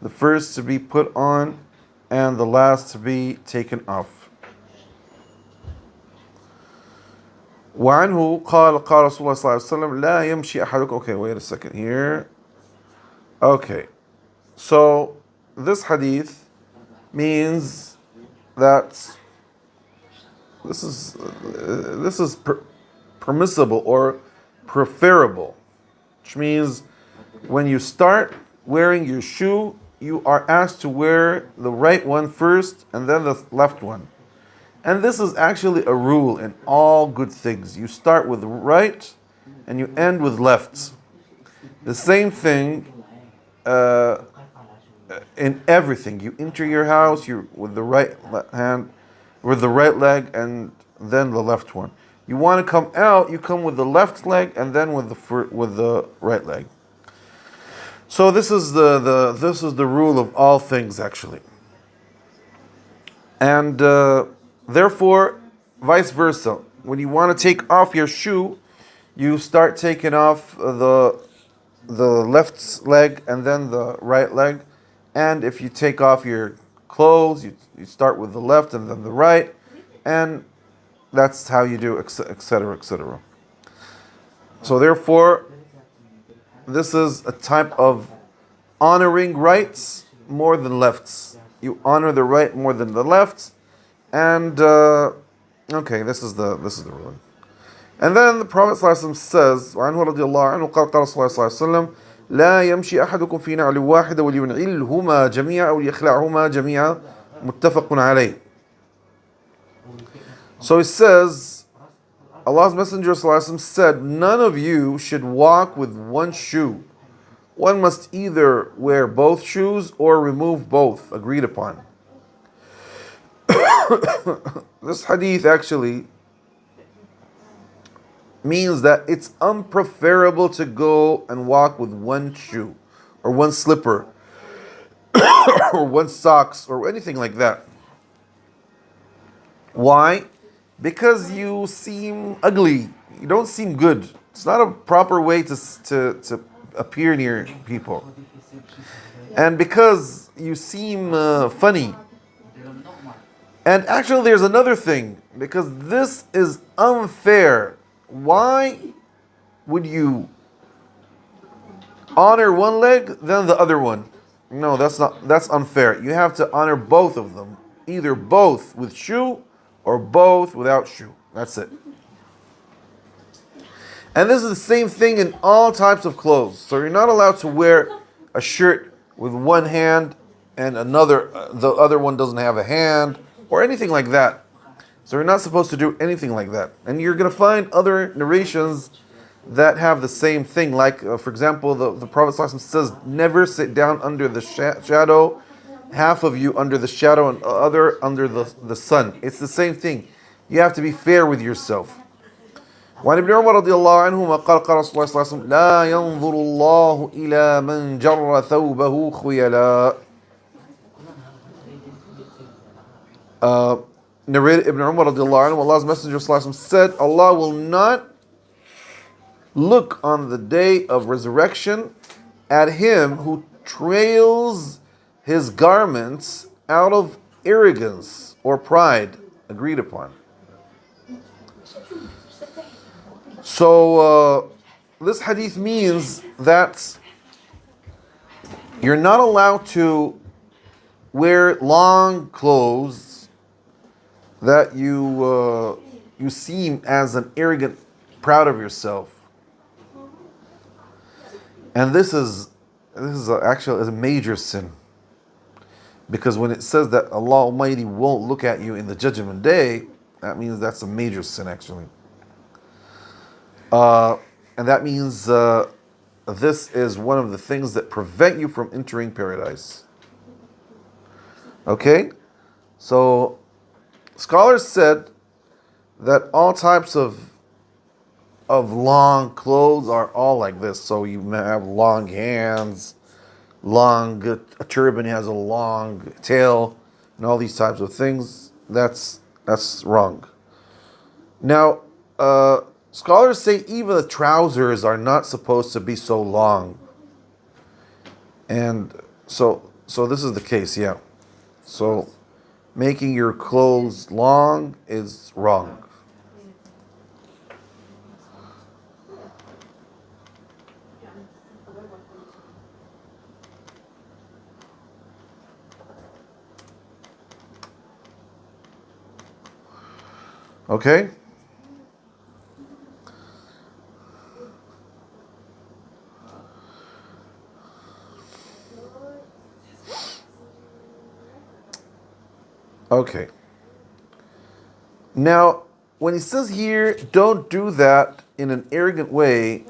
the first to be put on and the last to be taken off. وعنه قال رسول الله صلى الله عليه وسلم لا يمشي أحدكم. Okay, wait a second here. Okay, so this hadith means that this is permissible or preferable, which means when you start wearing your shoe, you are asked to wear the right one first and then the left one. And this is actually a rule in all good things. You start with right and you end with left. The same thing in everything. You enter your house, you with the right hand, with the right leg, and then the left one. You want to come out, you come with the left leg and then with the right leg. So this is the rule of all things actually. And therefore, vice versa. When you want to take off your shoe, you start taking off the left leg and then the right leg. And if you take off your clothes, you start with the left and then the right. And that's how you do, etc., etc. So therefore, this is a type of honoring rights more than lefts. You honor the right more than the left. And okay, this is the ruling. And then the Prophet ﷺ says, وعنه رضي الله عنه قال قال رسول الله صلى الله عليه وسلم لا يمشي أحدكم في نعل واحدة ولينعلهما جميعا أو ليخلعهما جميعا متفق عليه. So he says, Allah's Messenger ﷺ said, none of you should walk with one shoe. One must either wear both shoes or remove both, agreed upon. This hadith actually means that it's unpreferable to go and walk with one shoe or one slipper or one socks or anything like that. Why? Because you seem ugly. You don't seem good. It's not a proper way to appear near people. And because you seem funny. And actually there's another thing, because this is unfair. Why would you honor one leg then the other one? No, that's unfair. You have to honor both of them. Either both with shoe or both without shoe. That's it. And this is the same thing in all types of clothes. So you're not allowed to wear a shirt with one hand and the other one doesn't have a hand, or anything like that. So you're not supposed to do anything like that. And you're going to find other narrations that have the same thing. Like, for example, the Prophet ﷺ says, never sit down under the shadow, half of you under the shadow and other under the sun. It's the same thing. You have to be fair with yourself. وعن ابن عمر رضي الله عنهما قال قال رسول الله صلى الله عليه وسلم لا ينظر الله إلى من جر ثوبه خيلاء. Narrated Ibn Umar radiallahu anhu, Allah's Messenger said, Allah will not look on the day of resurrection at him who trails his garments out of arrogance or pride, agreed upon. So this hadith means that you're not allowed to wear long clothes that you seem as an arrogant, proud of yourself. And this is actually a major sin. Because when it says that Allah Almighty won't look at you in the judgment day, that means that's a major sin actually. And that means this is one of the things that prevent you from entering paradise. Okay? So scholars said that all types of long clothes are all like this. So you may have long hands, a turban has a long tail, and all these types of things. That's wrong. Now, scholars say even the trousers are not supposed to be so long. And so So this is the case, yeah. So making your clothes long is wrong. Okay? Okay. Now, when he says here, don't do that in an arrogant way,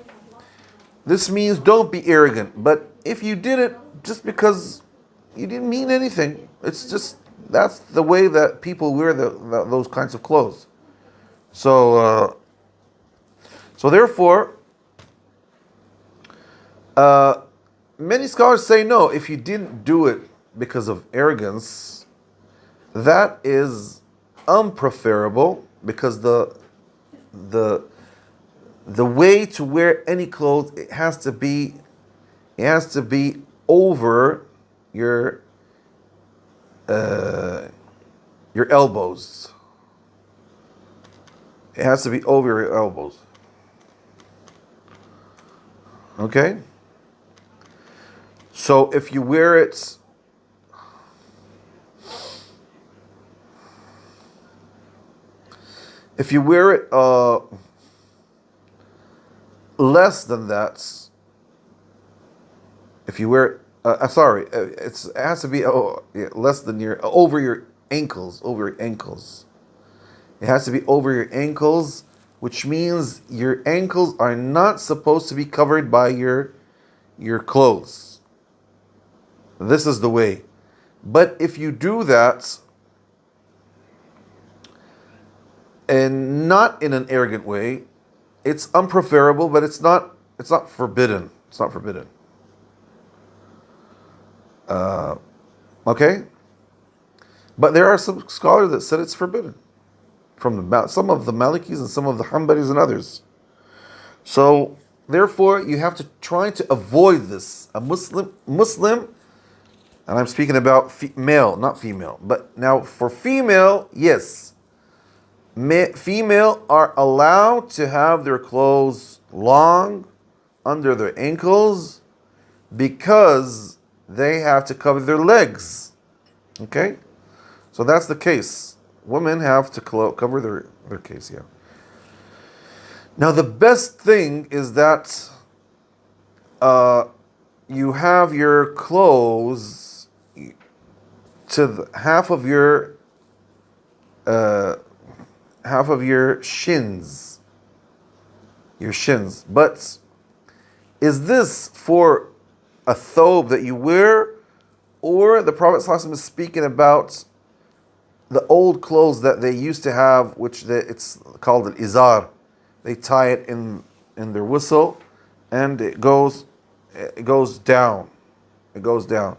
this means don't be arrogant. But if you did it just because you didn't mean anything, it's just that's the way that people wear those kinds of clothes. So therefore, uh, many scholars say no. If you didn't do it because of arrogance, that is unpreferable because the the way to wear any clothes it has to be over your uh, your elbows. It has to be over your elbows. Okay? So if you wear it less than that, if you wear it, sorry, it has to be less than your over your ankles, over your ankles. It has to be over your ankles, which means your ankles are not supposed to be covered by your clothes. This is the way. But if you do that, and not in an arrogant way, it's unpreferable, but it's not forbidden. It's not forbidden. Okay? But there are some scholars that said it's forbidden. Some of the Malikis and some of the Hanbalis and others. So therefore you have to try to avoid this. A Muslim, and I'm speaking about male, not female. But now for female, yes. Female are allowed to have their clothes long under their ankles because they have to cover their legs. Okay? So that's the case. Women have to cover their case, yeah. Now the best thing is that you have your clothes to half of your shins. Your shins. But is this for a thobe that you wear, or the Prophet ﷺ is speaking about the old clothes that they used to have, which it's called al-izar. They tie it in their whistle, and it goes down. It goes down.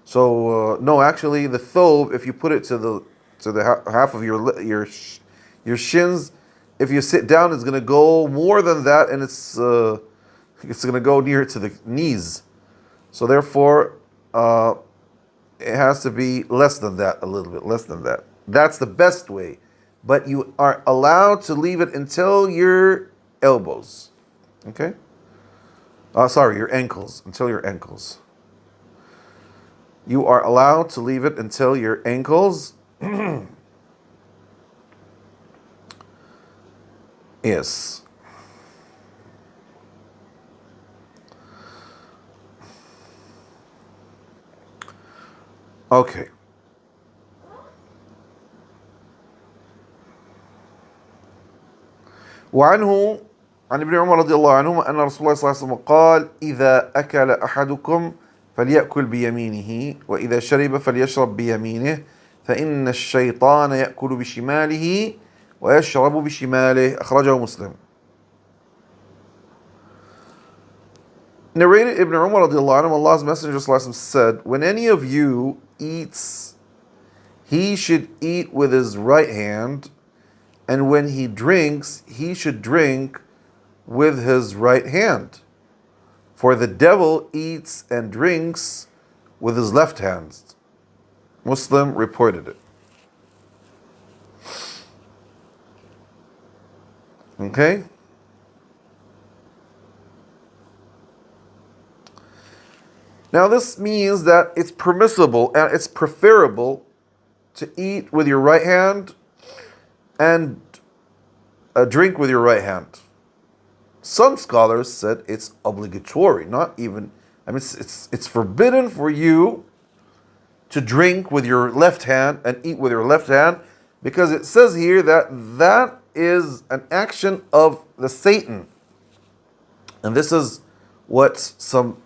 So no, actually, the thobe, if you put it to the half of your shins, if you sit down, it's going to go more than that, and it's going to go near to the knees. So therefore, it has to be less than that, a little bit less than that. That's the best way. But you are allowed to leave it until your elbows. Okay? Sorry, your ankles. Until your ankles. You are allowed to leave it until your ankles. Yes. Okay. وعنه عن ابن عمر رضي الله عنهما أن رسول الله صلى الله عليه وسلم قال إذا أكل أحدكم فليأكل بيمينه وإذا شرب فليشرب بيمينه فإن الشيطان يأكل بشماله ويشرب بشماله أخرجه مسلم. Narrated Ibn Umar radiallahu anhu, Allah's Messenger said, when any of you eats, he should eat with his right hand, and when he drinks, he should drink with his right hand. For the devil eats and drinks with his left hand. Muslim reported it. Okay? Now this means that it's permissible and it's preferable to eat with your right hand and drink with your right hand. Some scholars said it's obligatory, not even, it's forbidden for you to drink with your left hand and eat with your left hand, because it says here that that is an action of the Satan. And this is what some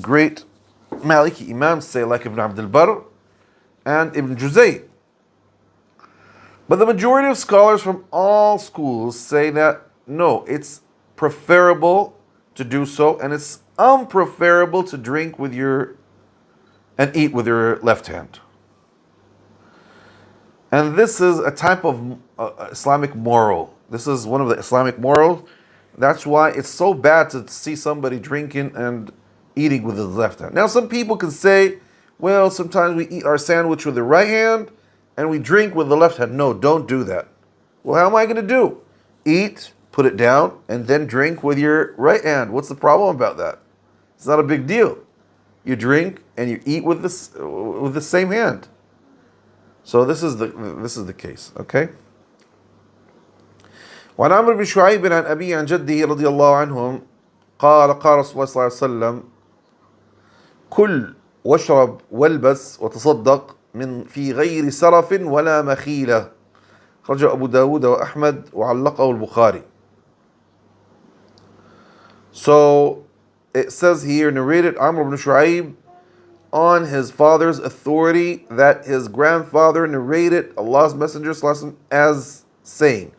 great Maliki Imams say, like Ibn Abd al-Barr and Ibn Juzay. But the majority of scholars from all schools say that no, it's preferable to do so, and it's unpreferable to drink with your and eat with your left hand. And this is a type of Islamic moral. This is one of the Islamic morals. That's why it's so bad to see somebody drinking and eating with his left hand. Now, some people can say, well, sometimes we eat our sandwich with the right hand and we drink with the left hand. No, don't do that. Well, how am I going to do? Eat, put it down, and then drink with your right hand. What's the problem about that? It's not a big deal. You drink and you eat with the same hand. So this is the case, okay? وعن عمرو بن شعيب عن أبي عن جده رضي الله عنهم قال رسول الله صلى الله عليه وسلم كل واشرب والبس وتصدق من في غير سرف ولا مخيلة خرج أبو داود وأحمد وعلقه البخاري. So it says here, narrated Amr ibn Shu'aib on his father's authority, that his grandfather narrated Allah's Messenger as saying,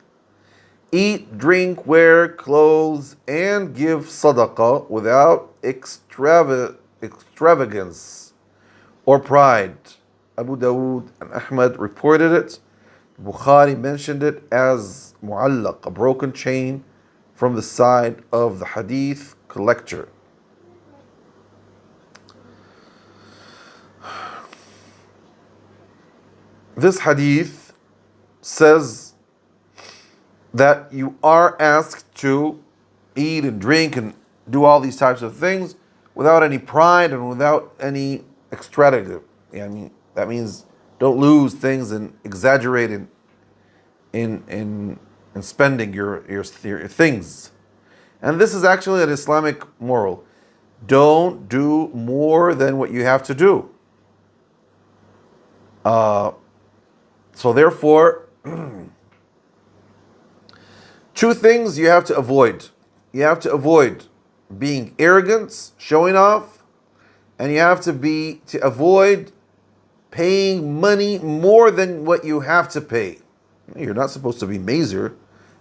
eat, drink, wear clothes, and give sadaqah without extravagance or pride. Abu Dawood and Ahmad reported it. Bukhari mentioned it as mu'allaq, a broken chain from the side of the hadith collector. This hadith says that you are asked to eat and drink and do all these types of things without any pride and without any extravagance. I mean, that means don't lose things and exaggerate in spending your things. And this is actually an Islamic moral. Don't do more than what you have to do. So therefore, two things you have to avoid. You have to avoid being arrogant, showing off, and you have to avoid paying money more than what you have to pay. You're not supposed to be mazer,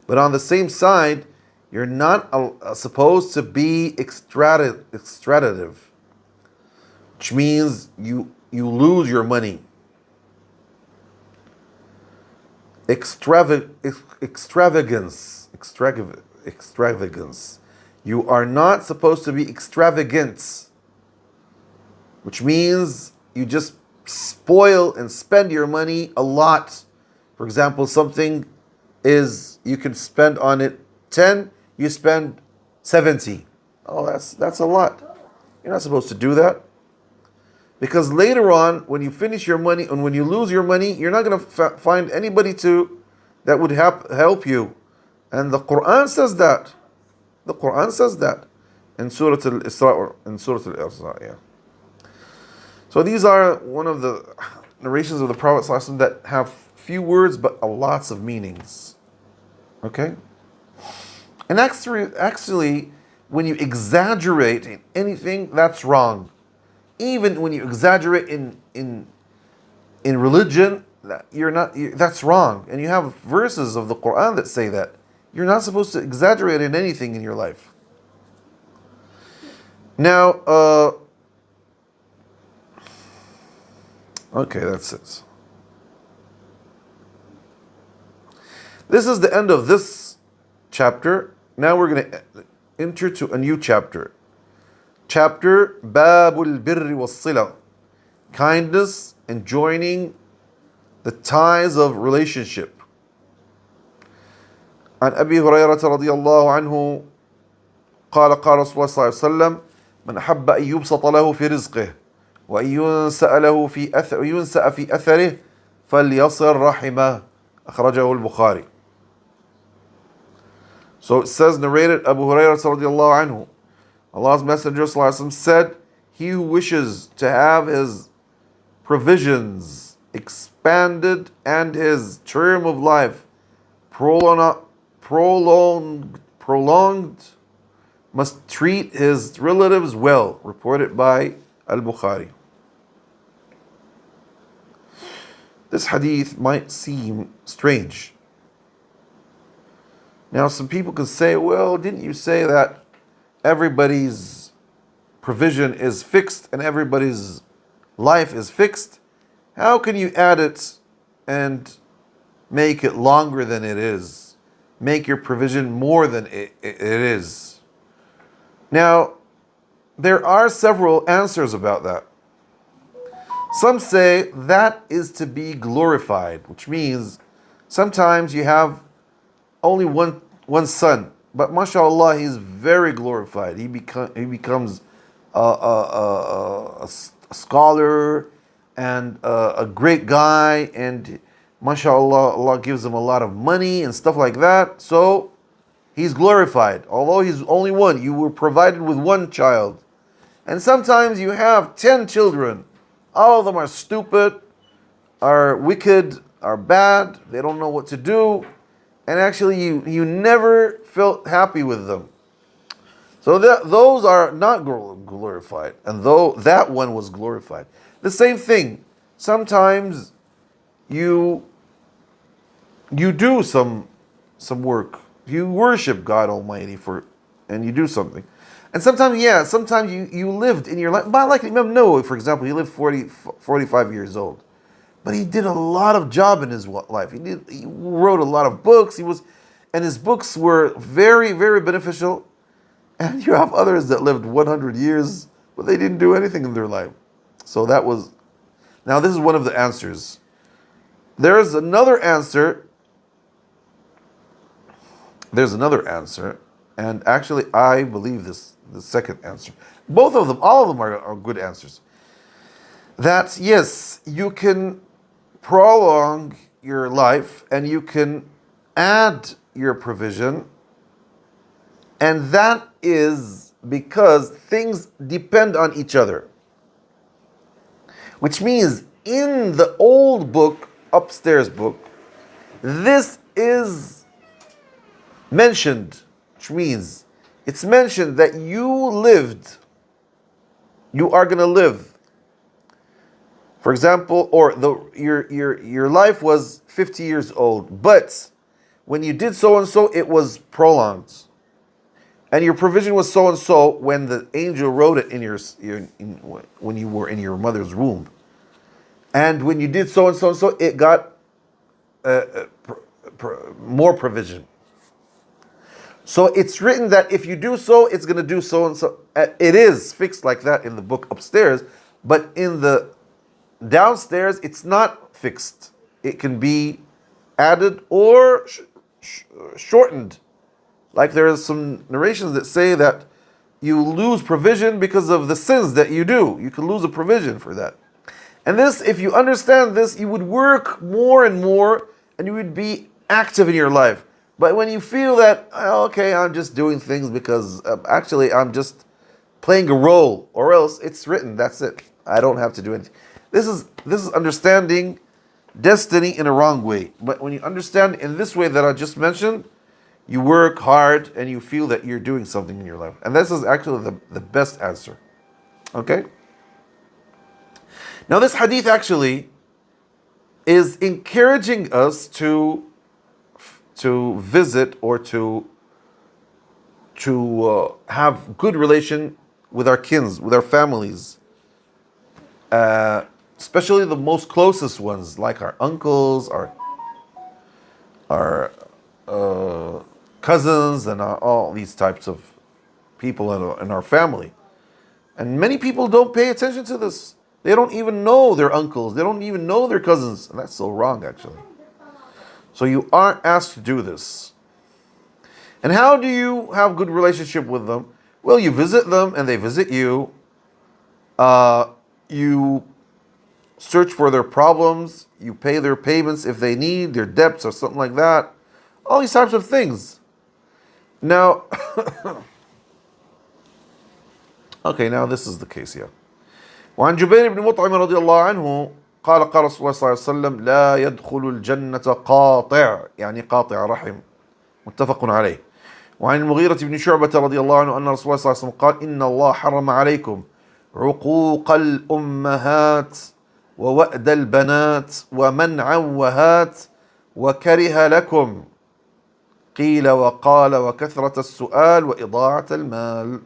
but on the same side, you're not supposed to be extravagant, which means you lose your money. Extravagance. You are not supposed to be extravagant, which means you just spoil and spend your money a lot. For example, something is, you can spend on it 10, you spend 70. Oh, that's a lot. You're not supposed to do that. Because later on, when you finish your money and when you lose your money, you're not going to find anybody that would help you. And the Quran says that. The Quran says that in Surah Al-Isra or in Surah Al-Isra, yeah. So these are one of the narrations of the Prophet ﷺ that have few words but lots of meanings. Okay? And actually, when you exaggerate in anything, that's wrong. Even when you exaggerate in religion, that's wrong. And you have verses of the Quran that say that. You're not supposed to exaggerate in anything in your life. Now, okay, that's it. This is the end of this chapter. Now we're going to enter to a new chapter. Chapter Babul Birri was Sila. kindness and joining the ties of relationship. عن أبي هريرة رضي الله عنه قال قال رسول الله صلى الله عليه وسلم من أحب أن يبسط له في رزقه وأن ينسأ في أثره فليصل رحمه أخرجه البخاري. So it says, narrated Abu Hurairah radiallahu anhu, Allah's Messenger sallallahu alaihi wasallam said, he who wishes to have his provisions expanded and his term of life prolonged must treat his relatives well. Reported by Al-Bukhari. This hadith might seem strange. Now some people could say, well, didn't you say that everybody's provision is fixed and everybody's life is fixed? How can you add it and make it longer than it is? Make your provision more than it is? Now, there are several answers about that. Some say that is to be glorified, which means sometimes you have only one son, but mashallah, he's very glorified. He becomes a scholar and a great guy, and mashallah, Allah gives him a lot of money and stuff like that. So he's glorified. Although he's only one, you were provided with one child. And sometimes you have 10 children. All of them are stupid, are wicked, are bad. They don't know what to do. And actually you never felt happy with them. So those are not glorified. And though that one was glorified. The same thing. Sometimes you do some work. You worship God Almighty and you do something. And sometimes you lived in your life. But like Imam Nawawi, for example, he lived 45 years old. But he did a lot of job in his life. He wrote a lot of books. And his books were very, very beneficial. And you have others that lived 100 years, but they didn't do anything in their life. So now this is one of the answers. There's another answer. And actually I believe the second answer. Both of them, all of them are good answers. That yes, you can prolong your life and you can add your provision, and that is because things depend on each other. Which means in the old book, upstairs book, this is mentioned, which means it's mentioned that you are going to live. For example, your life was 50 years old, but when you did so and so, it was prolonged, and your provision was so and so when the angel wrote it when you were in your mother's womb, and when you did so and so and so, it got more provision. So it's written that if you do so, it's going to do so and so. It is fixed like that in the book upstairs, but in the downstairs, it's not fixed. It can be added or shortened. Like there are some narrations that say that you lose provision because of the sins that you do. You can lose a provision for that. And this, if you understand this, you would work more and more and you would be active in your life. But when you feel that, okay, I'm just doing things because actually I'm just playing a role, or else it's written, that's it. I don't have to do anything. This is understanding destiny in a wrong way. But when you understand in this way that I just mentioned, you work hard and you feel that you're doing something in your life. And this is actually the best answer. Okay? Now this hadith actually is encouraging us to visit or to have good relation with our kins, with our families. Especially the most closest ones, like our uncles, our cousins, and all these types of people in our family. And many people don't pay attention to this. They don't even know their uncles. They don't even know their cousins. And that's so wrong, actually. So you aren't asked to do this. And how do you have good relationship with them? Well, you visit them and they visit you. You search for their problems. You pay their payments if they need, their debts or something like that. All these types of things. Now, okay, now this is the case here. وعن جبير بن مطعم رضي الله عنه قال قال رسول الله صلى الله عليه وسلم لا يدخل الجنة قاطع يعني قاطع رحم متفق عليه. وعن المغيرة بن شعبة رضي الله عنه أن رسول الله صلى الله عليه وسلم قال إن الله حرم عليكم عقوق الأمهات ووأد البنات ومنعا وهات وكره لكم قيل وقال وكثرة السؤال وإضاعة المال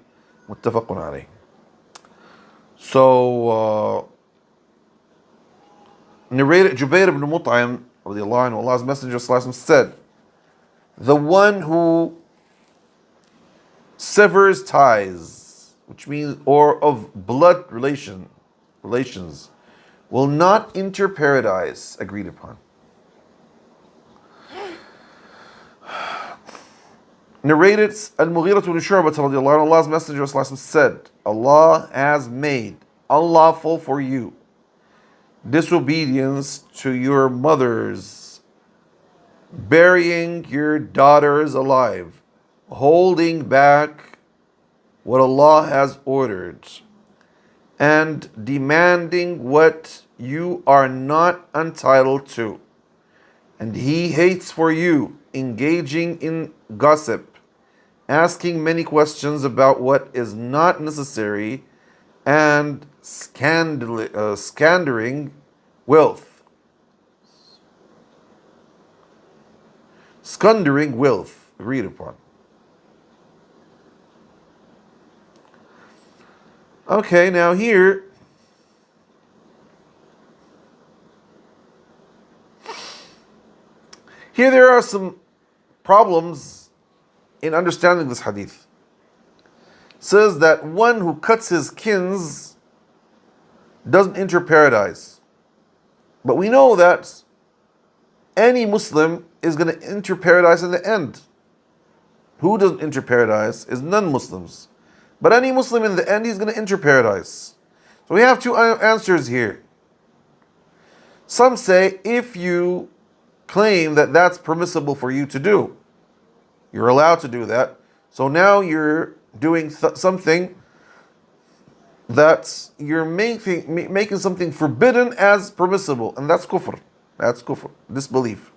متفق عليه. So, narrated Jubair ibn Mut'im, radiallahu anhu, Allah's Messenger said, the one who severs ties, which means, or of blood relations, will not enter paradise, agreed upon. Narrated Al-Mughirah ibn Shu'bah radiallahu anhu, Allah's Messenger said, Allah has made unlawful for you disobedience to your mothers, burying your daughters alive, holding back what Allah has ordered, and demanding what you are not entitled to. And He hates for you engaging in gossip, asking many questions about what is not necessary, and squandering wealth. Squandering wealth, agreed upon. Okay, now here, there are some problems in understanding this hadith. It says that one who cuts his kins doesn't enter paradise. But we know that any Muslim is going to enter paradise in the end. Who doesn't enter paradise is non-Muslims. But any Muslim in the end, he's going to enter paradise. So we have two answers here. Some say if you claim that that's permissible for you to do, you're allowed to do that. So now you're doing something that's, you're making something forbidden as permissible. And that's kufr. That's kufr, disbelief.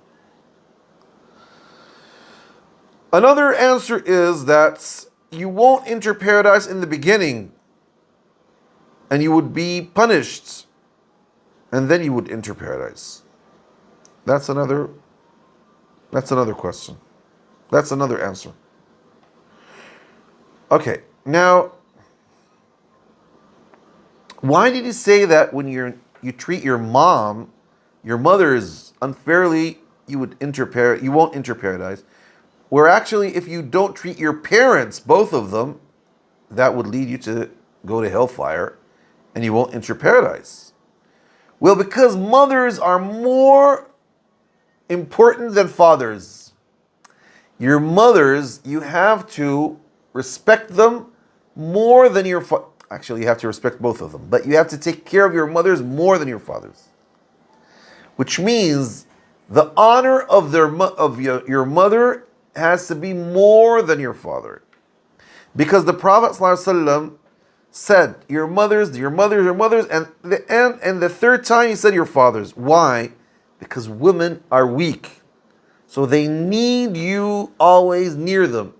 Another answer is that you won't enter paradise in the beginning, and you would be punished, and then you would enter paradise. That's another question. That's another answer. Okay, now, why did he say that when you treat your mother's unfairly, you won't enter paradise? Where actually, if you don't treat your parents, both of them, that would lead you to go to hellfire, and you won't enter paradise. Well, because mothers are more important than fathers. Your mothers, you have to respect them more than your actually, you have to respect both of them, but you have to take care of your mothers more than your fathers. Which means the honor of your mother has to be more than your father. Because the Prophet ﷺ said, your mothers, and the third time he said your fathers. Why? Because women are weak. So they need you always near them.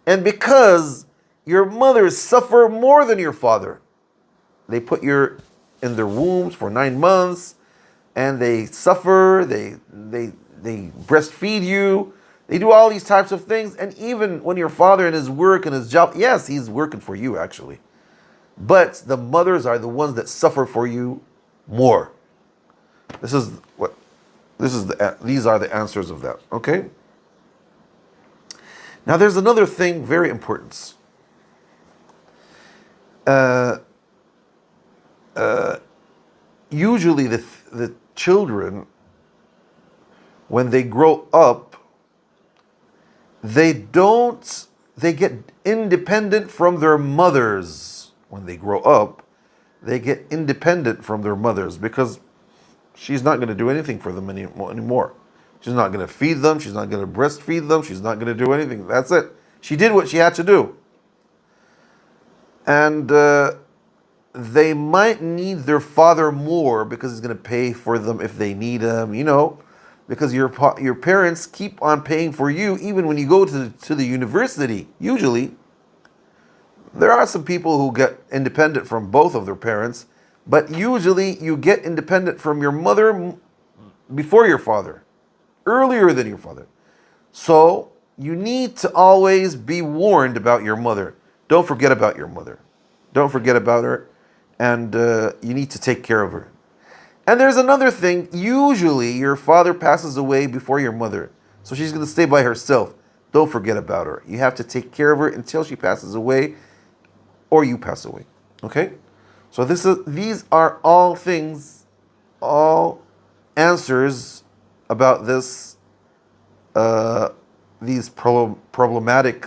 And because your mothers suffer more than your father. They put you in their wombs for 9 months, and they suffer, they breastfeed you, they do all these types of things. And even when your father in his work and his job, yes, he's working for you actually. But the mothers are the ones that suffer for you more. These are the answers of that. Okay? Now there's another thing very important. usually the children, when they grow up, they get independent from their mothers. When they grow up, they get independent from their mothers because she's not going to do anything for them anymore. She's not going to feed them. She's not going to breastfeed them. She's not going to do anything. That's it. She did what she had to do. And they might need their father more because he's going to pay for them if they need him, because your parents keep on paying for you even when you go to the university. Usually, there are some people who get independent from both of their parents, but usually you get independent from your mother before your father, earlier than your father. So you need to always be warned about your mother. Don't forget about your mother. Don't forget about her, and you need to take care of her. And there's another thing. Usually your father passes away before your mother, so she's going to stay by herself. Don't forget about her. You have to take care of her until she passes away or you pass away. Okay? So these are all things, all answers about this, these problematic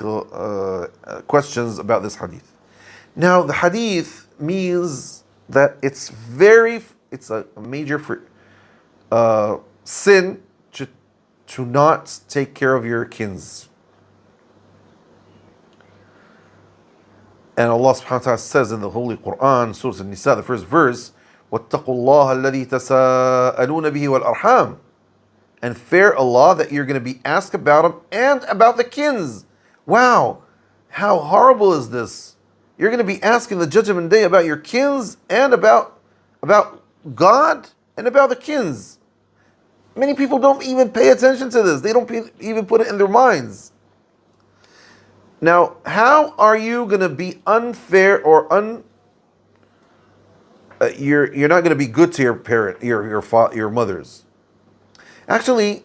questions about this hadith. Now, the hadith means that it's a major sin to not take care of your kins. And Allah subhanahu wa ta'ala says in the Holy Quran, Surah An-Nisa, the first verse, وَاتَّقُوا اللَّهَ الَّذِي تَسَاءَلُونَ بِهِ وَالْأَرْحَامِ, and fear Allah that you're going to be asked about them and about the kins. Wow, how horrible is this? You're going to be asking the Judgment Day about your kins and about God and about the kins. Many people don't even pay attention to this. They don't even put it in their minds. Now, how are you going to be unfair or you're not going to be good to your parent, your mothers? Actually,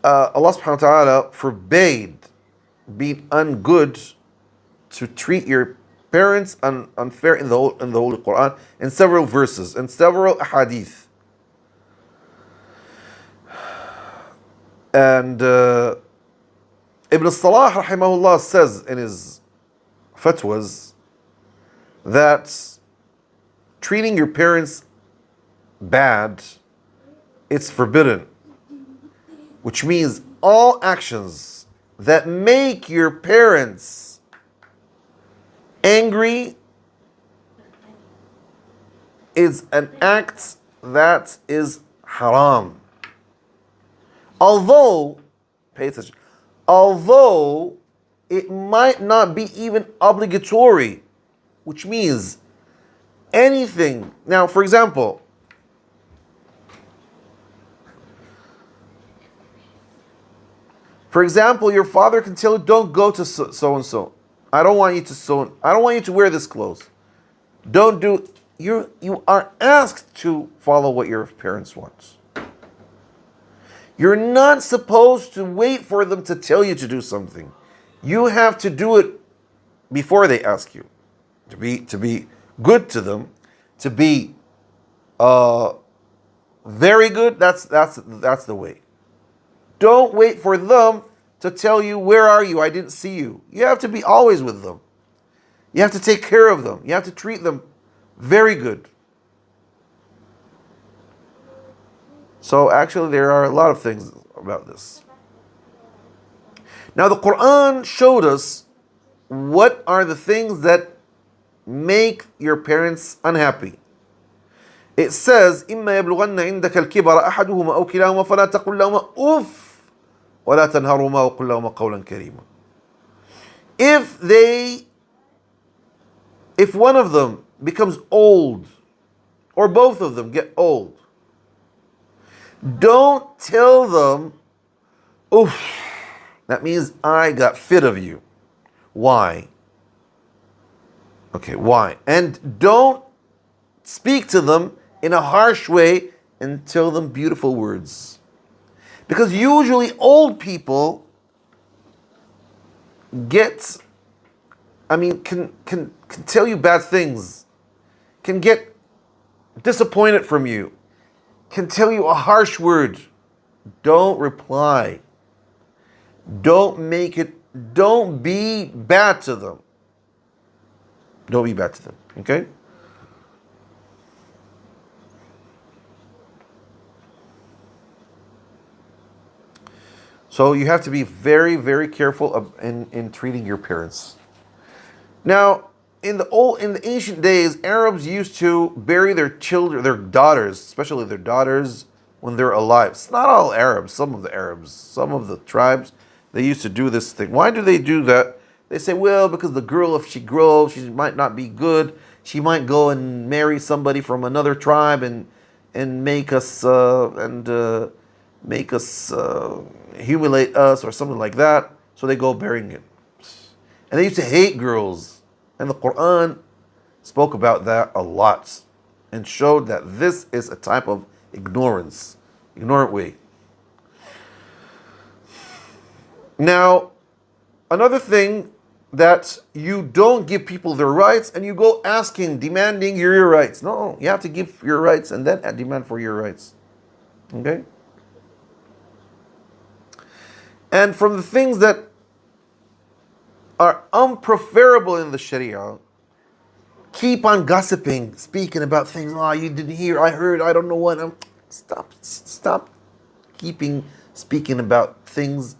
Allah subhanahu wa ta'ala forbade being ungood, to treat your parents unfair in the Holy Quran in several verses, in several hadith. And Ibn Salah rahimahullah says in his fatwas that treating your parents bad, it's forbidden, which means all actions that make your parents angry is an act that is haram. Although, pay attention, although it might not be even obligatory, which means anything. Now, for example, your father can tell you, don't go to so and so. I don't want you to wear this clothes. Don't do. You are asked to follow what your parents want. You're not supposed to wait for them to tell you to do something. You have to do it before they ask you. To be good to them, to be very good. That's the way. Don't wait for them to tell you, where are you? I didn't see you. You have to be always with them. You have to take care of them. You have to treat them very good. So actually there are a lot of things about this. Now the Quran showed us what are the things that make your parents unhappy. It says, إِمَّا يَبْلُغَنَّ عِنْدَكَ الْكِبَرَ أَحَدُهُمَا أَوْ كِلَاهُمَا فَلَا تَقُلْ لَهُمَا أُفٍّ وَلَا تَنْهَرْهُمَا وَقُلْ لَهُمَا قَوْلًا كَرِيمًا. If one of them becomes old, or both of them get old, don't tell them, oof, that means I got fit of you. Why? Okay, why? And don't speak to them in a harsh way and tell them beautiful words. Because usually old people can tell you bad things, can get disappointed from you, can tell you a harsh word, don't reply. Don't be bad to them. Don't be bad to them, okay? So you have to be very, very careful in treating your parents. Now, in the ancient days, Arabs used to bury their children, their daughters, especially their daughters, when they're alive. It's not all Arabs. Some of the tribes, they used to do this thing. Why do they do that? They say, well, because the girl, if she grows, she might not be good. She might go and marry somebody from another tribe and make us humiliate us or something like that. So they go burying it. And they used to hate girls. And the Quran spoke about that a lot and showed that this is a type of ignorant way. Now, another thing, that you don't give people their rights and you go demanding your rights. No, you have to give your rights and then demand for your rights. Okay? And from the things that are unpreferable in the Sharia, keep on gossiping, speaking about things. Oh, you didn't hear, I heard, I don't know what. Stop speaking about things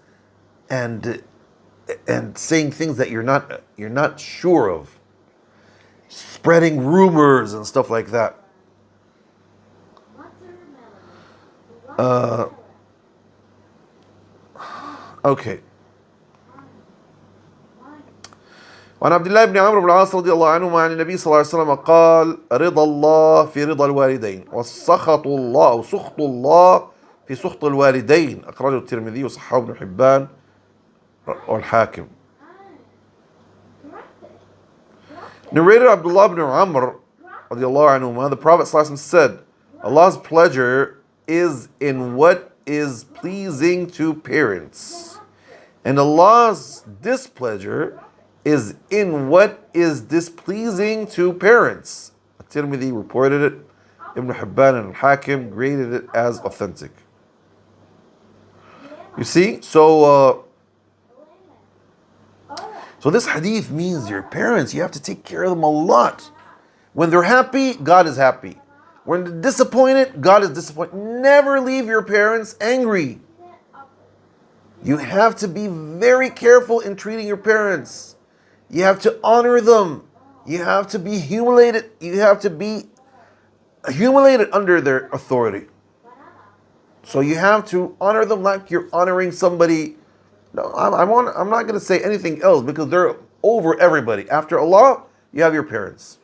and saying things that you're not sure of, spreading rumors and stuff like that. Okay. وعن عبد الله بن عمرو بن العاص رضي الله عنهما عن النبي صلى الله عليه وسلم قال رضا الله في رضا الوالدين وسخط الله في سخط الوالدين أخرجه الترمذي وصححه ابن حبان والحاكم. Narrated Abdullah ibn Amr radiallahu anhuma, the Prophet ﷺ said, Allah's pleasure is in what is pleasing to parents, and Allah's displeasure is in what is displeasing to parents. At-Tirmidhi reported it. Ibn Hibban and Al-Hakim graded it as authentic. You see, so this hadith means your parents, you have to take care of them a lot. When they're happy, God is happy. When they're disappointed, God is disappointed. Never leave your parents angry. You have to be very careful in treating your parents. You have to honor them. You have to be humiliated. You have to be humiliated under their authority. So you have to honor them like you're honoring somebody. No, I'm not going to say anything else because they're over everybody. After Allah, you have your parents.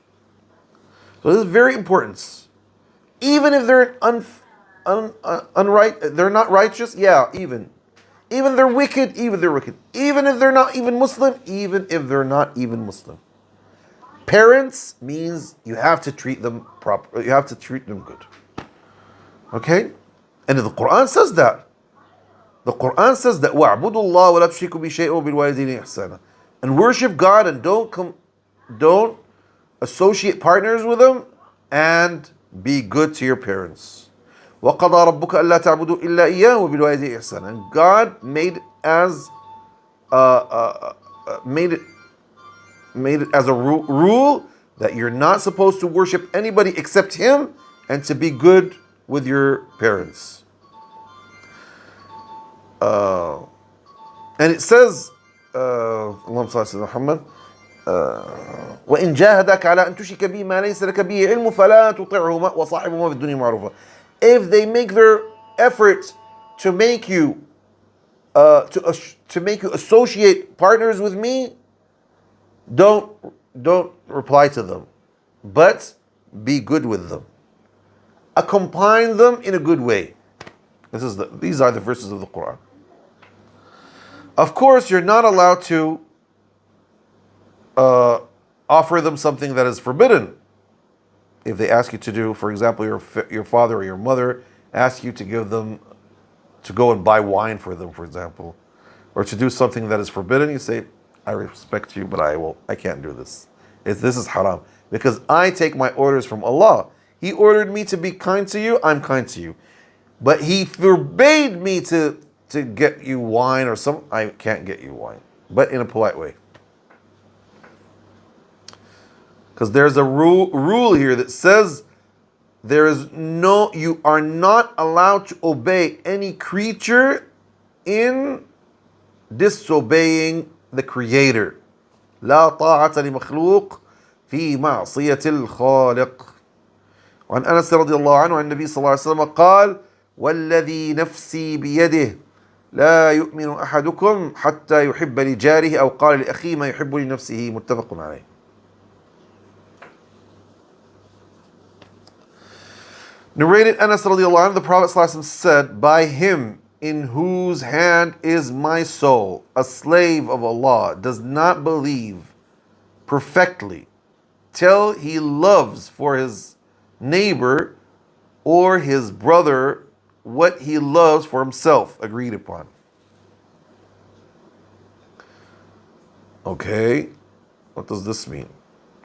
So this is very important. Even if they're they're not righteous, yeah, even they're wicked, they're wicked. Even if they're not even Muslim, even if they're not even Muslim. Parents means you have to treat them properly. You have to treat them good. Okay? And the Quran says that. The Quran says that وَاعْبُدُوا اللَّهَ وَلَا تُشْرِكُوا بِشَيْءٍ وَبِالْوَالِدَيْنِ إِحْسَانًا. And worship God and don't associate partners with them and be good to your parents. وَقَضَى رَبُّكَ أَلَّا تَعْبُدُوا إِلَّا إِيَّاهُ وَبِالْوَالِدَيْنِ إِحْسَانًا. And God made it as a rule that you're not supposed to worship anybody except Him and to be good with your parents. And it says, اللهم صل على محمد, وإن جاهدك على أن تشرك بي ما ليس لك به علم فلا تطعهما وصاحبهما في الدنيا معروفا. If they make their effort to make you associate partners with me, don't reply to them, but be good with them. Accompany them in a good way. These are the verses of the Quran. Of course, you're not allowed to offer them something that is forbidden. If they ask you to do, for example, your father or your mother asks you to go and buy wine for them, for example, or to do something that is forbidden, you say, I respect you, but I can't do this. This is haram. Because I take my orders from Allah. He ordered me to be kind to you, I'm kind to you. But he forbade me to get you wine or some. I can't get you wine, but in a polite way. Because there's a rule here that says you are not allowed to obey any creature in disobeying the Creator. لا طاعة لمخلوق في معصية الخالق. وعن أنس رضي الله عنه عن النبي صلى الله عليه وسلم قال: والذي نفسي بيده لا يؤمن أحدكم حتى يحب لجاره أو قال لأخيه ما يحب لنفسه. متفق عليه. Narrated Anas radiallahu anhu, the Prophet ﷺ said, by him in whose hand is my soul, a slave of Allah does not believe perfectly till he loves for his neighbor or his brother what he loves for himself. Agreed upon. Okay, what does this mean?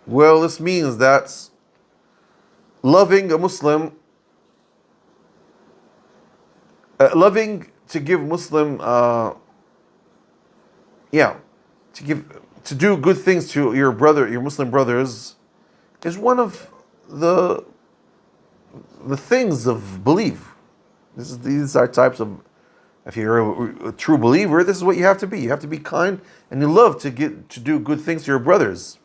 Well, this means that loving a Muslim, loving to give Muslim, to do good things to your brother, your Muslim brothers, is one of the things of belief. These are types of. If you're a true believer, this is what you have to be. You have to be kind, and you love to do good things to your brothers.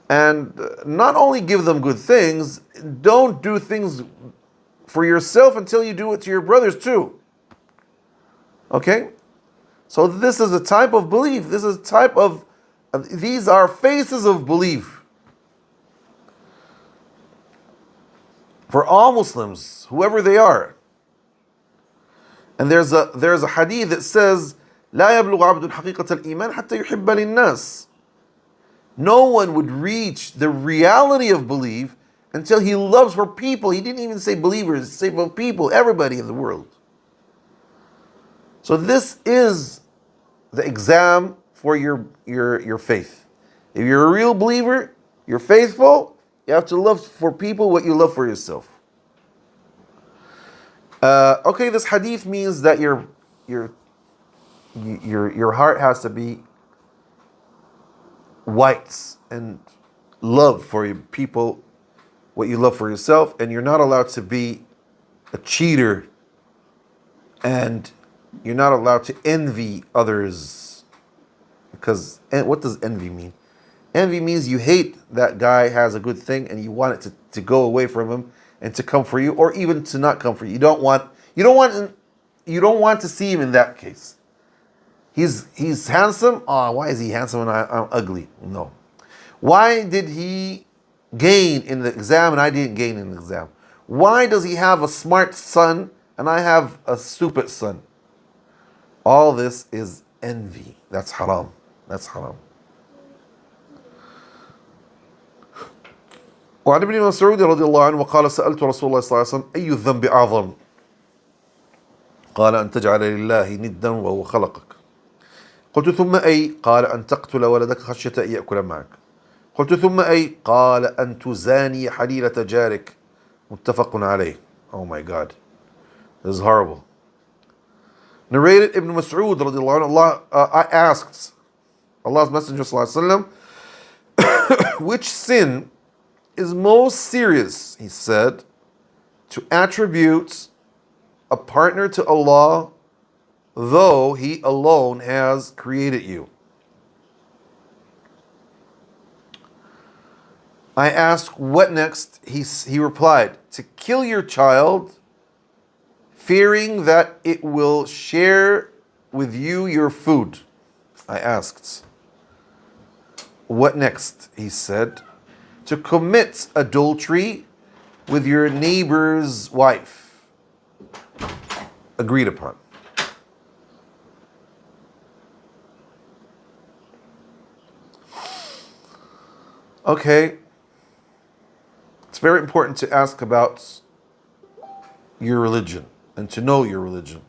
And not only give them good things, don't do things for yourself until you do it to your brothers too. Okay? So this is a type of belief. This is a type of, these are faces of belief. For all Muslims, whoever they are. And there's a hadith that says, لا يبلغ عبد حقيقة الإيمان حتى يحب للناس. No one would reach the reality of belief until he loves for people. He didn't even say believers, he said for people, everybody in the world. So this is the exam for your faith. If you're a real believer, you're faithful, you have to love for people what you love for yourself. Okay, this hadith means that your heart has to be white and love for your people what you love for yourself, and you're not allowed to be a cheater, and you're not allowed to envy others. Because what does envy mean? Envy means you hate that guy has a good thing and you want it to go away from him and to come for you, or even to not come for you. You don't want to see him in that case. He's handsome. Oh, why is he handsome and I'm ugly? No. Why did he gain in the exam and I didn't gain in the exam? Why does he have a smart son and I have a stupid son? All this is envy. That's haram. That's haram. وعن ابن مسعود رضي الله عنه وقال سألت رسول الله صلى الله عليه وسلم أي الذنب أعظم؟ قال أن تجعل لله ندا وهو خلقك. قلت ثم أي؟ قال أن تقتل ولدك خشية أن يأكل معك. قلت ثم أي؟ قال أن تزاني حليلة جارك. متفق عليه. Oh my God, this is horrible. Narrated Ibn Mas'ud radiallahu anhu, I asked Allah's Messenger sallallahu alaihi wasallam, which sin is most serious? He said, to attribute a partner to Allah, though He alone has created you. I asked, what next? He replied, to kill your child, fearing that it will share with you your food. I asked, what next? He said, to commit adultery with your neighbor's wife. Agreed upon. Okay. It's very important to ask about your religion and to know your religion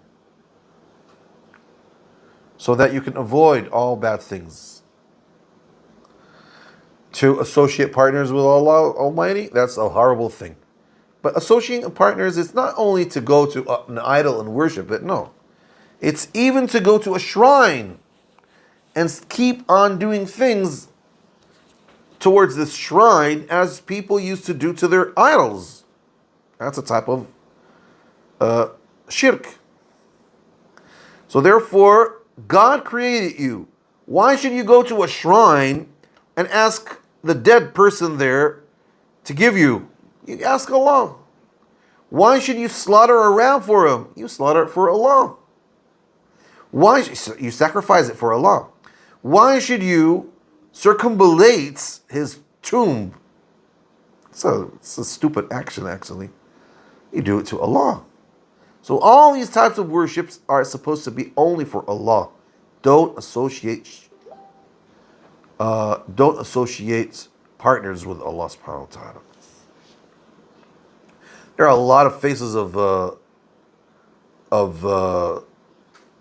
so that you can avoid all bad things. to associate partners with Allah Almighty, that's a horrible thing. But associating partners is not only to go to an idol and worship it, no. It's even to go to a shrine and keep on doing things towards this shrine as people used to do to their idols. That's a type of shirk. So therefore, God created you. Why should you go to a shrine and ask the dead person there to give you? You ask Allah. Why should you slaughter a ram for him? You slaughter it for Allah. Why you sacrifice it for Allah? Why should you circumambulate his tomb? It's a stupid action, actually. You do it to Allah. So all these types of worships are supposed to be only for Allah. Don't associate partners with Allah subhanahu wa ta'ala. There are a lot of faces of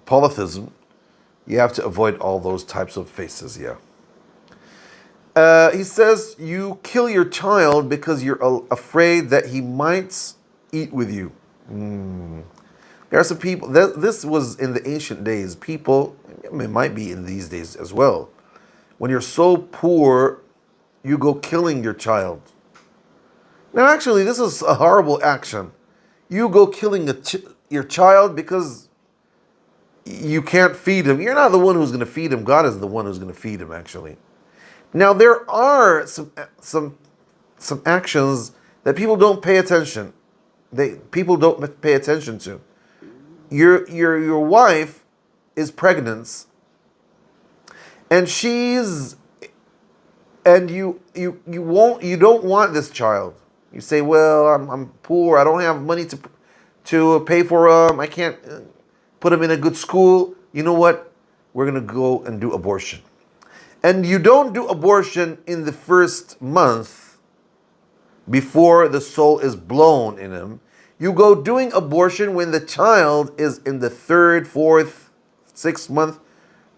polytheism. You have to avoid all those types of faces, yeah. He says, you kill your child because you're afraid that he might eat with you. There are some people, this was in the ancient days. People, it might be in these days as well. When you're so poor, you go killing your child. Now actually, this is a horrible action. You go killing your child because you can't feed him. You're not the one who's going to feed him. God is the one who's going to feed him, actually. Now, there are some actions that people don't pay attention. People don't pay attention to. Your wife is pregnant, and you don't want this child. You say, well, I'm poor. I don't have money to pay for him. I can't put him in a good school. You know what? We're gonna go and do abortion. And you don't do abortion in the first month before the soul is blown in him. You go doing abortion when the child is in the 3rd, 4th, 6th month,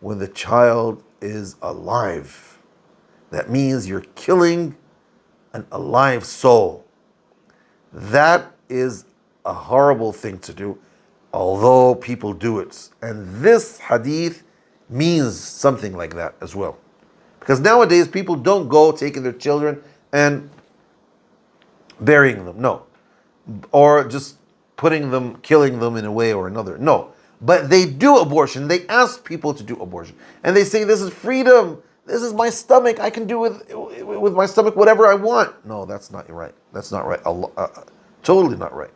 when the child is alive. That means you're killing an alive soul. That is a horrible thing to do, although people do it. And this hadith means something like that as well. Because nowadays people don't go taking their children and burying them, no. Or just killing them in a way or another, no. But they do abortion. They ask people to do abortion. And they say, this is freedom. This is my stomach. I can do with my stomach whatever I want. No, that's not right. That's not right. Totally not right.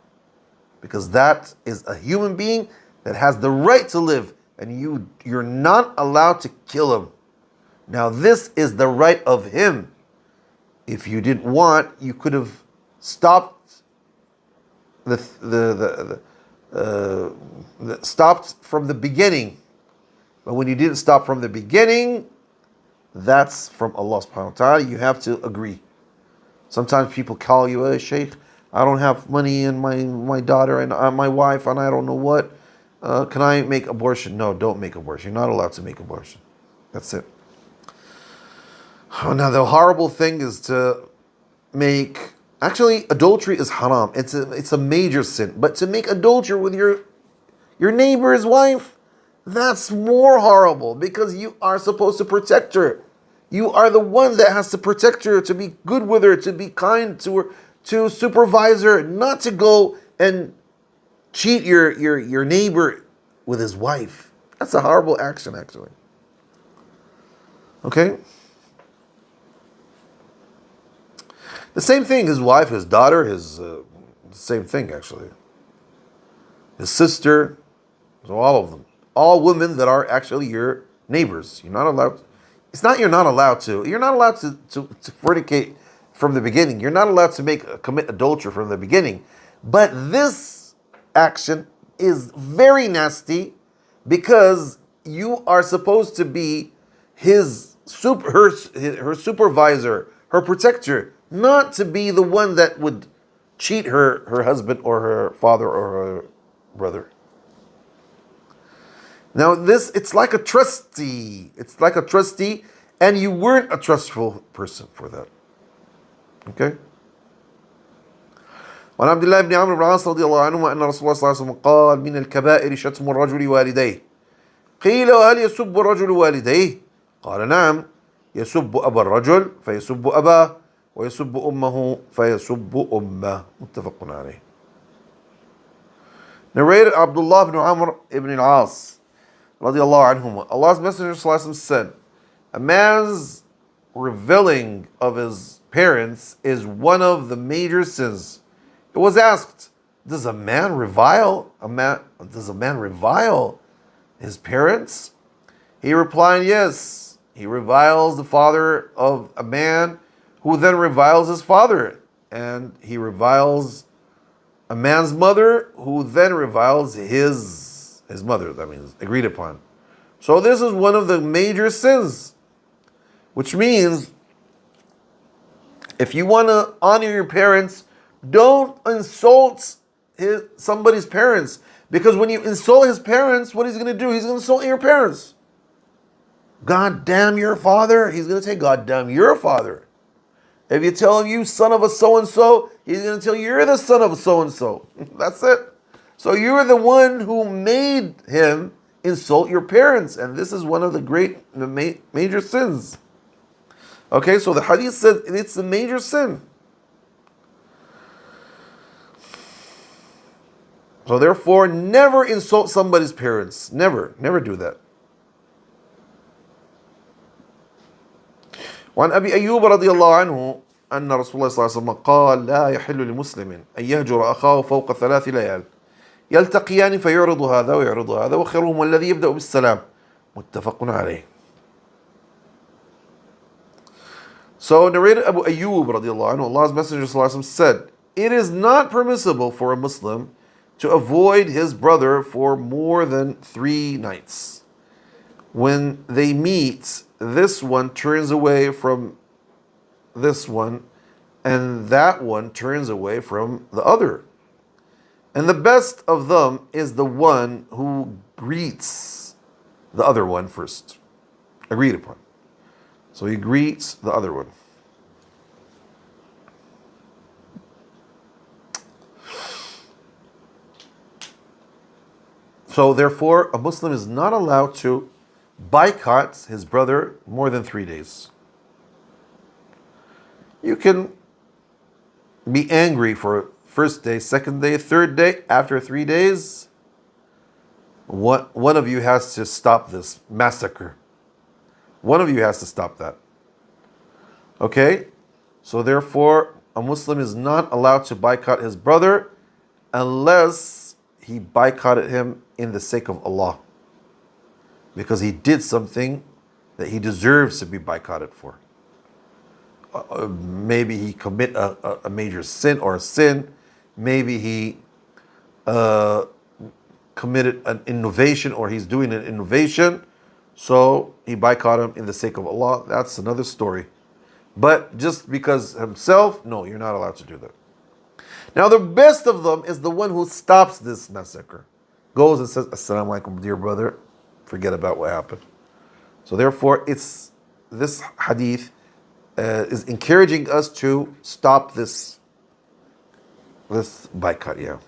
Because that is a human being that has the right to live. And you're not allowed to kill him. Now, this is the right of him. If you didn't want, you could have stopped stopped from the beginning. But when you didn't stop from the beginning, that's from Allah subhanahu wa ta'ala. You have to agree. Sometimes people call you, hey, Sheikh, I don't have money and my daughter and my wife and I don't know what. Can I make abortion? No, don't make abortion. You're not allowed to make abortion. That's it. Now, the horrible thing is to make... Actually, adultery is haram. It's a major sin. But to make adultery with your neighbor's wife, that's more horrible because you are supposed to protect her. You are the one that has to protect her, to be good with her, to be kind to her, to supervise her, not to go and cheat your neighbor with his wife. That's a horrible action, actually. Okay? The same thing, his wife, his daughter, the same thing, actually. His sister, so all of them. All women that are actually your neighbors. You're not allowed, it's not you're not allowed to. You're not allowed to fornicate from the beginning. You're not allowed to commit adultery from the beginning. But this action is very nasty because you are supposed to be her supervisor, her protector, not to be the one that would cheat her husband or her father or her brother. Now it's like a trustee. It's like a trustee, and you weren't a trustful person for that. Okay? وعن عبد الله بن عمرو بن العاص رضي الله عنهما أن رسول الله صلى الله عليه وسلم قال من الكبائر شتم الرجل والديه قيل وهل يسب الرجل والديه قال نعم يسب أبا الرجل فيسب أباه ويسب أمه فيسب أمه متفق عليه. Narrated Abdullah ibn Amr ibn al-As radiallahu anhuma. Allah's Messenger sallallahu alaihi wasallam said, a man's reveling of his parents is one of the major sins. It was asked, does a man revile his parents? He replied, yes. He reviles the father of a man who then reviles his father. And he reviles a man's mother who then reviles his mother. That means agreed upon. So this is one of the major sins. Which means, if you want to honor your parents, don't insult somebody's parents. Because when you insult his parents, what he's going to do? He's going to insult your parents. God damn your father, he's going to say, God damn your father. If you tell him, you son of a so-and-so, he's going to tell you, you're the son of a so-and-so. That's it. So you're the one who made him insult your parents. And this is one of the major sins. Okay, so the hadith said it's a major sin. So therefore, never insult somebody's parents. Never do that. وعن أبي أيوب رضي الله عنه أن رسول الله صلى الله عليه وسلم قال لا يحل لمسلم أن يهجر أخاه فوق 3 ليال يلتقيان فيعرض هذا ويعرض هذا وخيرهما الذي يبدأ بالسلام متفق عليه. So narrated Abu Ayyub radiallahu anhu, Allah's Messenger sallallahu alaihi wasallam said, it is not permissible for a Muslim to avoid his brother for more than 3 nights. When they meet, this one turns away from this one, and that one turns away from the other. And the best of them is the one who greets the other one first. Agreed upon. So he greets the other one. So therefore, a Muslim is not allowed to boycott his brother more than 3 days. You can be angry for first day, second day, third day. After 3 days, one of you has to stop this massacre. One of you has to stop that. Okay? So therefore, a Muslim is not allowed to boycott his brother unless he boycotted him in the sake of Allah. Because he did something that he deserves to be boycotted for. Maybe he commit a major sin or a sin. Maybe he committed an innovation or he's doing an innovation. So he boycotted him in the sake of Allah. That's another story. But just because himself, no, you're not allowed to do that. Now the best of them is the one who stops this massacre. Goes and says, Assalamu alaikum, dear brother. Forget about what happened. So therefore, this hadith is encouraging us to stop this boycott. Yeah.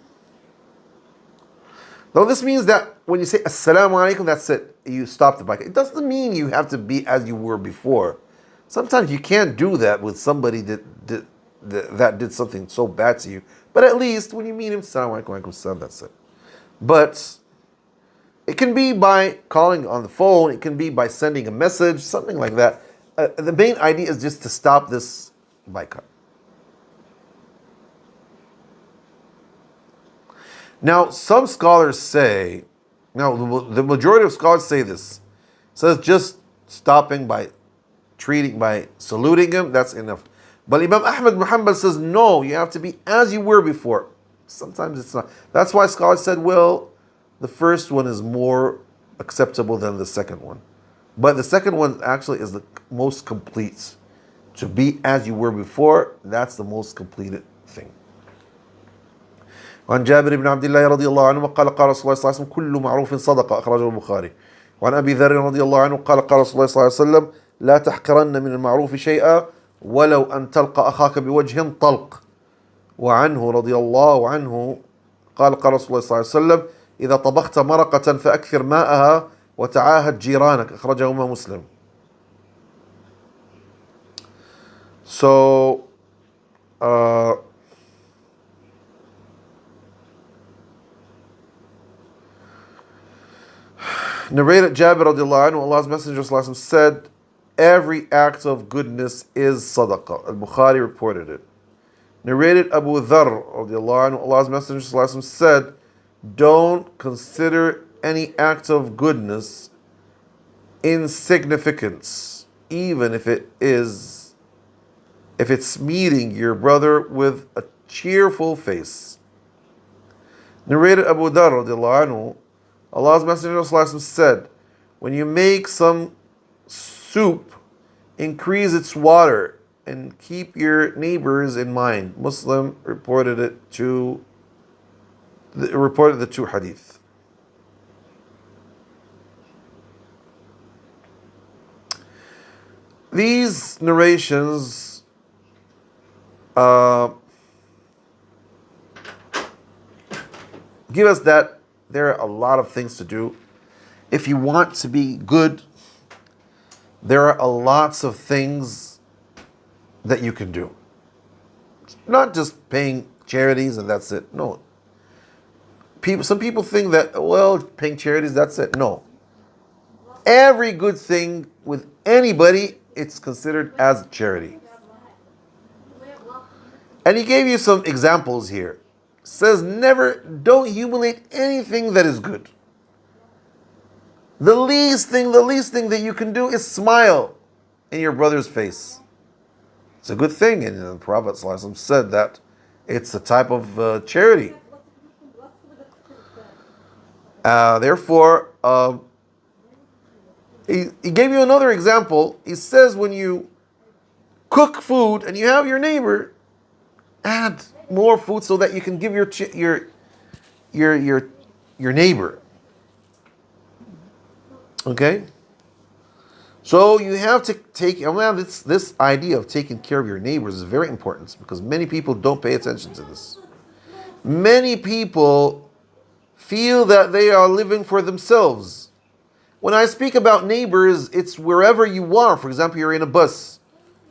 Now this means that when you say Assalamu alaikum, that's it. You stop the boycott. It doesn't mean you have to be as you were before. Sometimes you can't do that with somebody that did something so bad to you. But at least when you meet him, Assalamu alaikum, alaikum salam, that's it. But it can be by calling on the phone. It can be by sending a message, something like that. The main idea is just to stop this boycott. Now, some scholars say, the majority of scholars say this. Says just stopping by saluting him, that's enough. But Imam Ahmad Muhammad says, no, you have to be as you were before. Sometimes it's not. That's why scholars said, well, the first one is more acceptable than the second one. But the second one actually is the most complete. To be as you were before, that's the most completed thing. وعن جابر بن عبد الله رضي الله عنه قال قال رسول الله صلى الله عليه وسلم كل معروف صدقة أخرجه البخاري. وعن أبي ذر رضي الله عنه قال قال رسول الله صلى الله عليه وسلم لا تحقرن من المعروف شيئا ولو أن تلقى أخاك بوجه طلق. وعنه رضي الله عنه قال رسول الله صلى الله عليه وسلم إذا طبخت مرقة فأكثر ماءها وتعاهد جيرانك. أخرجه مسلم. So, narrated Jabir radiallahu anhu, Allah's Messenger said, every act of goodness is sadaqah. Al-Bukhari reported it. Narrated Abu Dharr radiallahu anhu, Allah's Messenger said, don't consider any act of goodness insignificant, even if it's meeting your brother with a cheerful face. Narrated Abu Dharr radiallahu anhu, Allah's Messenger said, when you make some soup, increase its water and keep your neighbors in mind. Muslim reported the two hadith. These narrations give us that there are a lot of things to do. If you want to be good, there are lots of things that you can do. Not just paying charities and that's it. No. Some people think that, well, paying charities, that's it. No. Every good thing with anybody, it's considered as charity. And he gave you some examples here. Says don't humiliate anything that is good. The least thing that you can do is smile in your brother's face. It's a good thing, and the Prophet ﷺ said that it's a type of charity. Therefore, he gave you another example. He says when you cook food and you have your neighbor, add more food so that you can give your neighbor. Okay? So you have to take, this idea of taking care of your neighbors is very important because many people don't pay attention to this. Many people feel that they are living for themselves. When I speak about neighbors, it's wherever you are. For example, you're in a bus.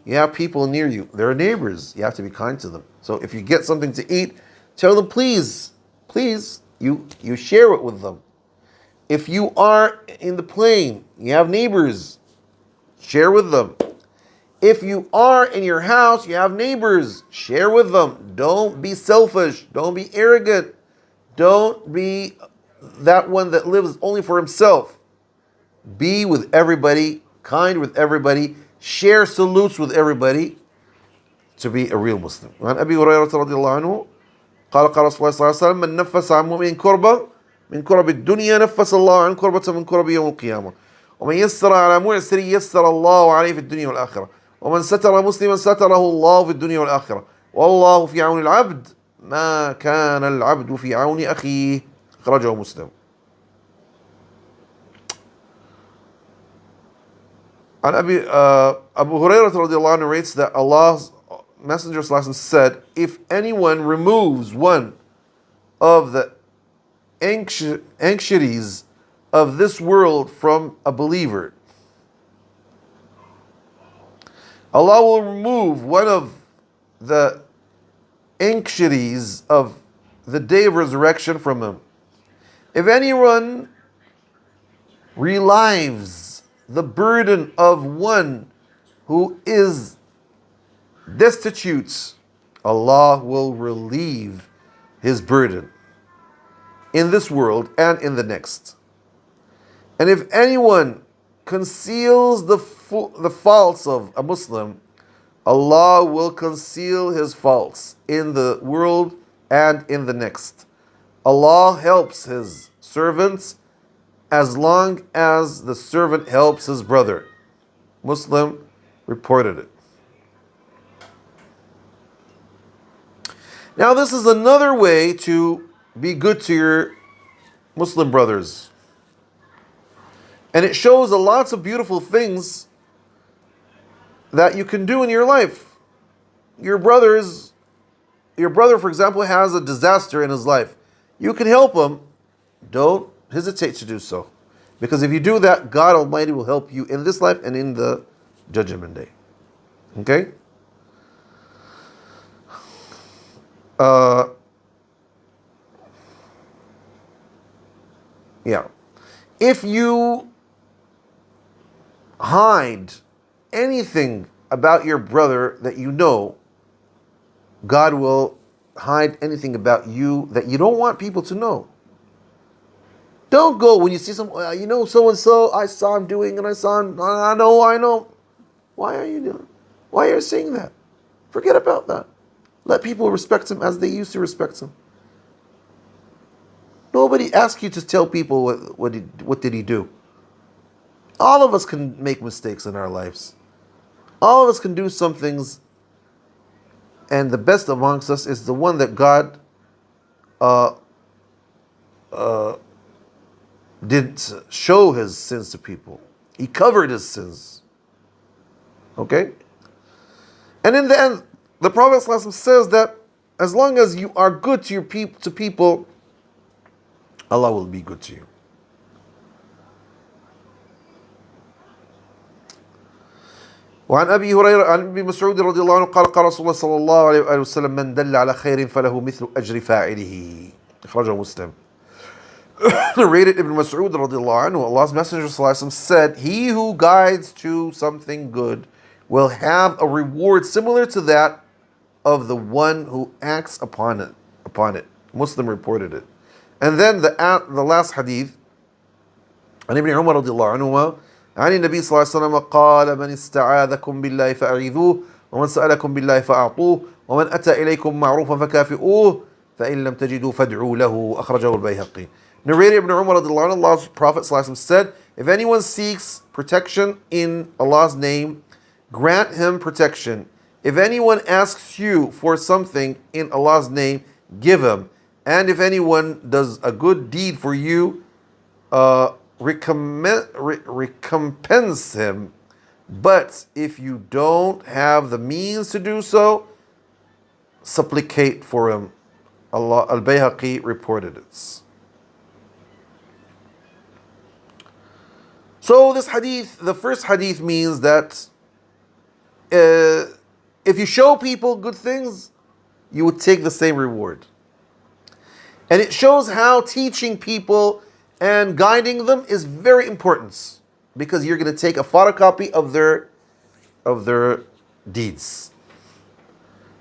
You have people near you. They're neighbors. You have to be kind to them. So if you get something to eat, tell them, please, you share it with them. If you are in the plane, you have neighbors, share with them. If you are in your house, you have neighbors, share with them. Don't be selfish. Don't be arrogant. Don't be that one that lives only for himself. Be with everybody, kind with everybody, share salutes with everybody to be a real Muslim. عن أبي هريرة رضي الله عنه قال رسول الله صلى الله عليه وسلم من نفس عن مؤمن كربة من كرب الدنيا نفس الله عن كربة من كرب يوم القيامة ومن يسر على معسر يسر الله عليه في الدنيا والآخرة ومن ستر مسلما ستره الله في الدنيا والآخرة والله في عون العبد ما كان العبد في عون أخيه. أخرجه مسلم. عن Abu Hurairah رضي الله عنه narrates that Allah's Messenger said, if anyone removes one of the anxieties of this world from a believer, Allah will remove one of the anxieties of the day of resurrection from him. If anyone relieves the burden of one who is destitute, Allah will relieve his burden in this world and in the next. And if anyone conceals the faults of a Muslim, Allah will conceal his faults in the world and in the next. Allah helps his servants as long as the servant helps his brother. Muslim reported it. Now this is another way to be good to your Muslim brothers. And it shows lots of beautiful things that you can do in your life. Your brother, for example, has a disaster in his life. You can help him. Don't hesitate to do so. Because if you do that, God Almighty will help you in this life and in the Judgment Day. Okay? Yeah. If you hide anything about your brother that you know, God will hide anything about you that you don't want people to know. Don't go when you see some, so and so, I saw him doing, and I saw him, I know. Why are you doing? Why are you saying that? Forget about that. Let people respect him as they used to respect him. Nobody asks you to tell people what did he do. All of us can make mistakes in our lives. All of us can do some things, and the best amongst us is the one that God didn't show his sins to people. He covered his sins. Okay? And in the end, the Prophet ﷺ says that as long as you are good to people, Allah will be good to you. وعن أبي هريرة عن أبي مسعود رضي الله عنه قال رسول الله صلى الله عليه وسلم من دل على خير فله مثل أجر فاعله. أخرجه مسلم. Narrated Ibn Mas'ud radiallahu anhu, Allah's Messenger ﷺ said, he who guides to something good will have a reward similar to that of the one who acts upon it. Muslim reported it. And then the last hadith, عن ابن عمر رضي الله عنهما عن النبي صلى الله عليه وسلم قال من استعاذكم بالله فأعيذوه ومن سألكم بالله فأعطوه ومن أتى إليكم معروفا فكافئوه فإن لم تجدوا فادعوا له. أخرجه البيهقي. Narrated Ibn Umar radiallahu anhu, Allah's Prophet ﷺ said, if anyone seeks protection in Allah's name, grant him protection. If anyone asks you for something in Allah's name, give him. And if anyone does a good deed for you, recompense him. But if you don't have the means to do so, supplicate for him. Allah al-Bayhaqi reported it. So this hadith, the first hadith means that if you show people good things, you would take the same reward. And it shows how teaching people and guiding them is very important, because you're going to take a photocopy of their deeds.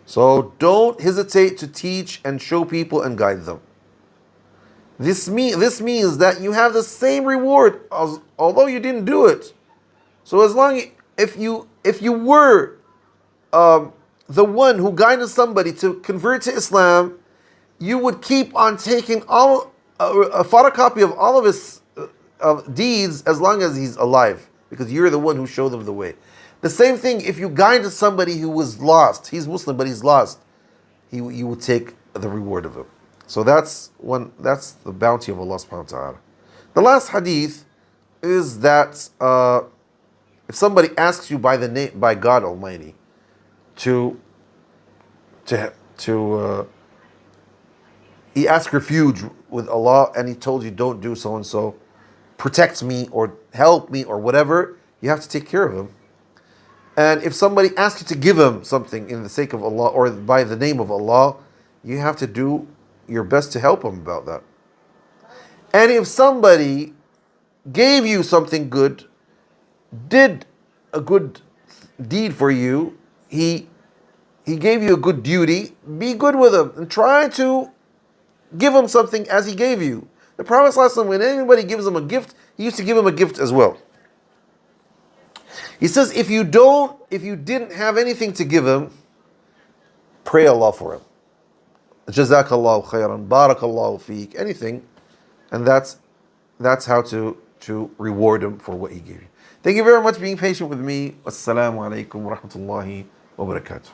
So don't hesitate to teach and show people and guide them. This means that you have the same reward although you didn't do it. So if you were the one who guided somebody to convert to Islam, you would keep on taking a photocopy of all of his deeds as long as he's alive, because you're the one who showed them the way. The same thing if you guided somebody who was lost. He's Muslim but he's lost. You would take the reward of him. So that's the bounty of Allah subhanahu wa ta'ala. The last hadith is that if somebody asks you by God Almighty he asked refuge with Allah and he told you don't do so and so, protect me or help me or whatever, you have to take care of him. And if somebody asks you to give him something in the sake of Allah or by the name of Allah, you have to do your best to help him about that. And if somebody gave you something good, did a good deed for you, he gave you a good duty, be good with him and try to give him something as he gave you. The Prophet ﷺ, when anybody gives him a gift, he used to give him a gift as well. He says, if you didn't have anything to give him, pray Allah for him. Jazakallahu khairan, barakallahu feek, anything. And that's how to reward him for what he gave you. Thank you very much for being patient with me. Wassalamu alaikum wa rahmatullahi wa barakatuh.